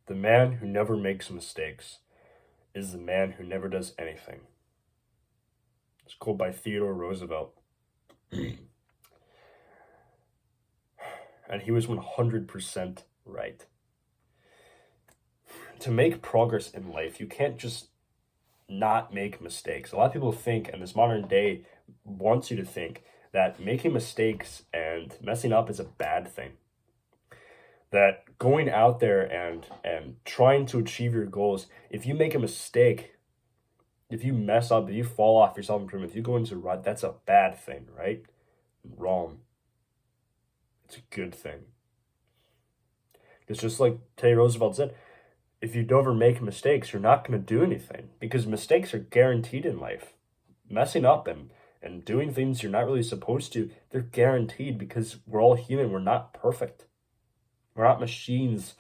The man who never makes mistakes is the man who never does anything. It's quote by Theodore Roosevelt. And he was 100% right. To make progress in life, you can't just not make mistakes. A lot of people think, and this modern day wants you to think, that making mistakes and messing up is a bad thing. That going out there and trying to achieve your goals, if you make a mistake, if you mess up, if you fall off your self-improvement, if you go into a rut, that's a bad thing, right? Wrong. It's a good thing. It's just like Teddy Roosevelt said, if you don't ever make mistakes, you're not going to do anything, because mistakes are guaranteed in life. Messing up and doing things you're not really supposed to, they're guaranteed, because we're all human. We're not perfect. We're not machines.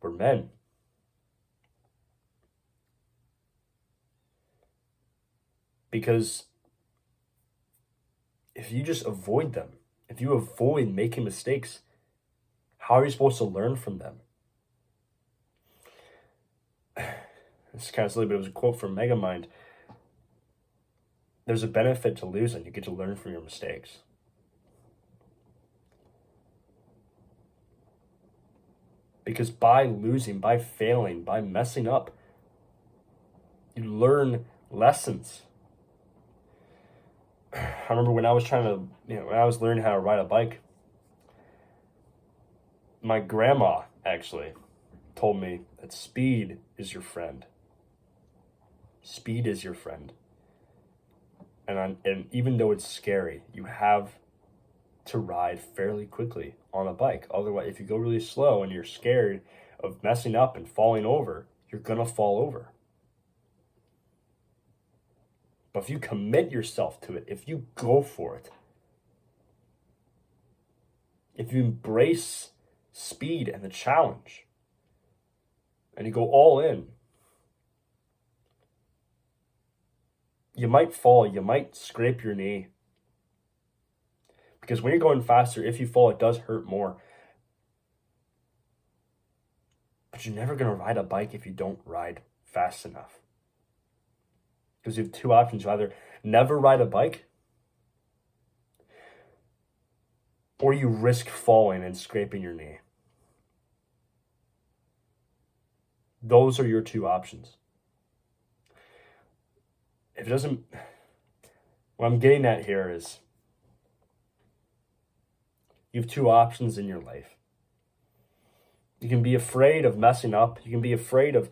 We're men. Because if you just avoid them, if you avoid making mistakes, how are you supposed to learn from them? It's kind of silly, but it was a quote from Megamind. There's a benefit to losing. You get to learn from your mistakes. Because by losing, by failing, by messing up, you learn lessons. I remember when I was when I was learning how to ride a bike, my grandma actually told me that speed is your friend. Speed is your friend. And even though it's scary, you have to ride fairly quickly on a bike. Otherwise, if you go really slow and you're scared of messing up and falling over, you're gonna fall over. But if you commit yourself to it, if you go for it, if you embrace speed and the challenge, and you go all in, you might fall, you might scrape your knee. Because when you're going faster, if you fall, it does hurt more. But you're never going to ride a bike if you don't ride fast enough. Because you have two options. You either never ride a bike, or you risk falling and scraping your knee. Those are your two options. If it doesn't, what I'm getting at here is, you have two options in your life. You can be afraid of messing up. You can be afraid of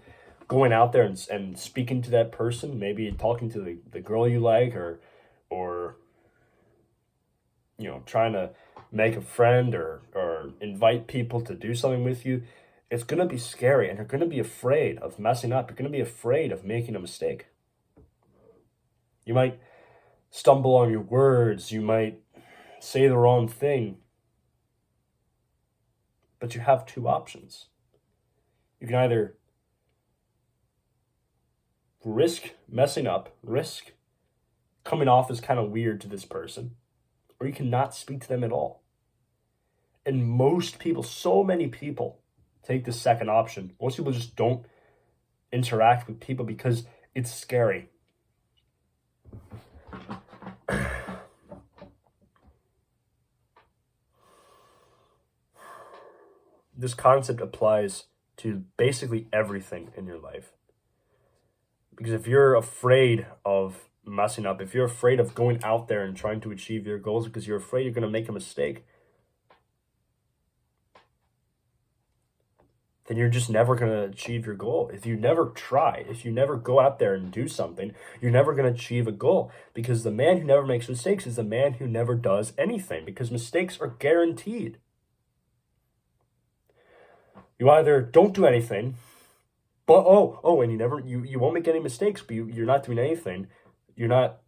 going out there and speaking to that person, maybe talking to the girl you like, or trying to make a friend or invite people to do something with you. It's going to be scary, and you're going to be afraid of messing up. You're going to be afraid of making a mistake. You might stumble on your words. You might say the wrong thing. But you have two options. You can either risk messing up, risk coming off as kind of weird to this person, or you can not speak to them at all. And most people, so many people, take the second option. Most people just don't interact with people because it's scary. This concept applies to basically everything in your life. Because if you're afraid of messing up, if you're afraid of going out there and trying to achieve your goals because you're afraid you're going to make a mistake, then you're just never going to achieve your goal. If you never try, if you never go out there and do something, you're never going to achieve a goal. Because the man who never makes mistakes is the man who never does anything, because mistakes are guaranteed. You either don't do anything, but and you won't make any mistakes, but you're not doing anything. You're not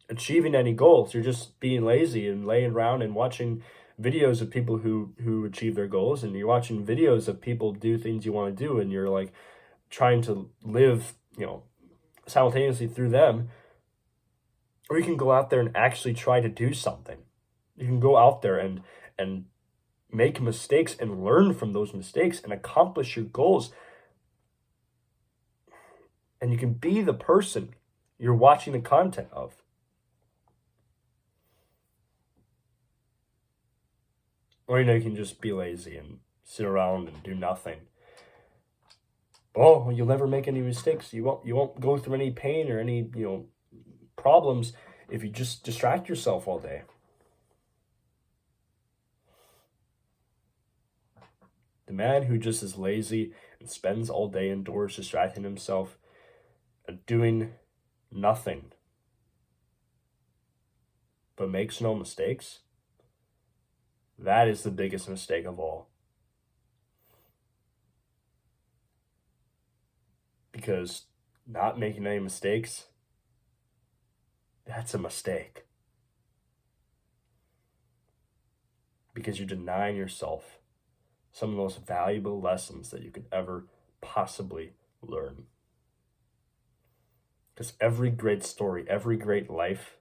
achieving any goals. You're just being lazy and laying around and watching videos of people who achieve their goals, and you're watching videos of people do things you want to do, and you're like trying to live, simultaneously through them. Or you can go out there and actually try to do something. You can go out there and make mistakes and learn from those mistakes and accomplish your goals. And you can be the person you're watching the content of. Or, you can just be lazy and sit around and do nothing. Oh, you'll never make any mistakes. You won't go through any pain or any, problems if you just distract yourself all day. The man who just is lazy and spends all day indoors distracting himself and doing nothing but makes no mistakes, that is the biggest mistake of all. Because not making any mistakes, that's a mistake. Because you're denying yourself some of the most valuable lessons that you could ever possibly learn. Because every great story, every great life,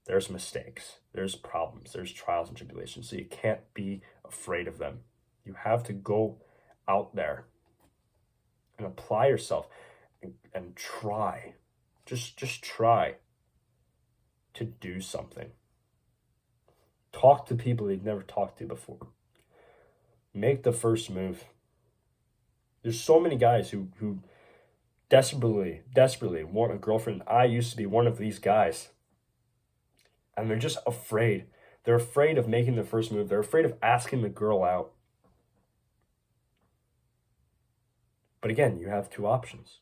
there's mistakes, there's problems, there's trials and tribulations. So you can't be afraid of them. You have to go out there and apply yourself and try. Just try to do something. Talk to people you've never talked to before. Make the first move. There's so many guys who desperately want a girlfriend. I used to be one of these guys. And they're just afraid. They're afraid of making the first move. They're afraid of asking the girl out. But again, you have two options.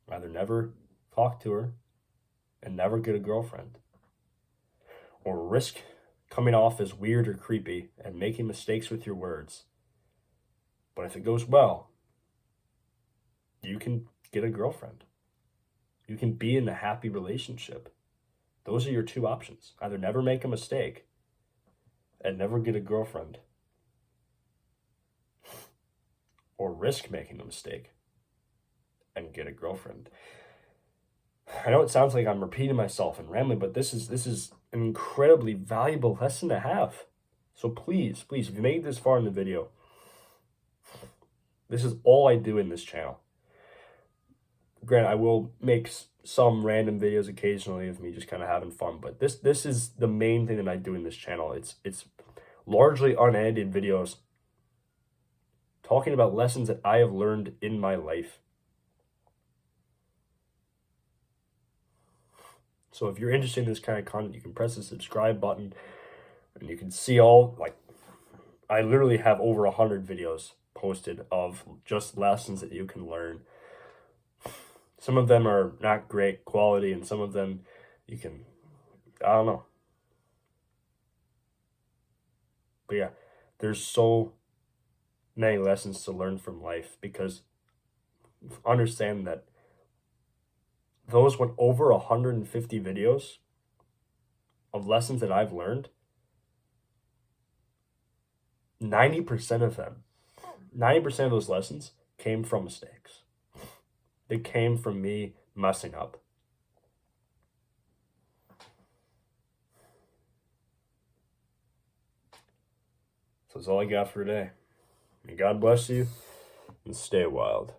Either never talk to her and never get a girlfriend, or risk coming off as weird or creepy and making mistakes with your words. But if it goes well, you can get a girlfriend. You can be in a happy relationship. Those are your two options. Either never make a mistake and never get a girlfriend, or risk making a mistake and get a girlfriend. I know it sounds like I'm repeating myself and rambling, but this is an incredibly valuable lesson to have. So please, if you made it this far in the video, this is all I do in this channel. Granted, I will make some random videos occasionally of me just kind of having fun, but this is the main thing that I do in this channel. It's largely unedited videos talking about lessons that I have learned in my life. So if you're interested in this kind of content, you can press the subscribe button and you can see I literally have over 100 videos posted of just lessons that you can learn. Some of them are not great quality and some of them you can, I don't know. But yeah, there's so many lessons to learn from life, because understand that those went over 150 videos of lessons that I've learned. 90% of those lessons came from mistakes. They came from me messing up. So that's all I got for today. May God bless you and stay wild.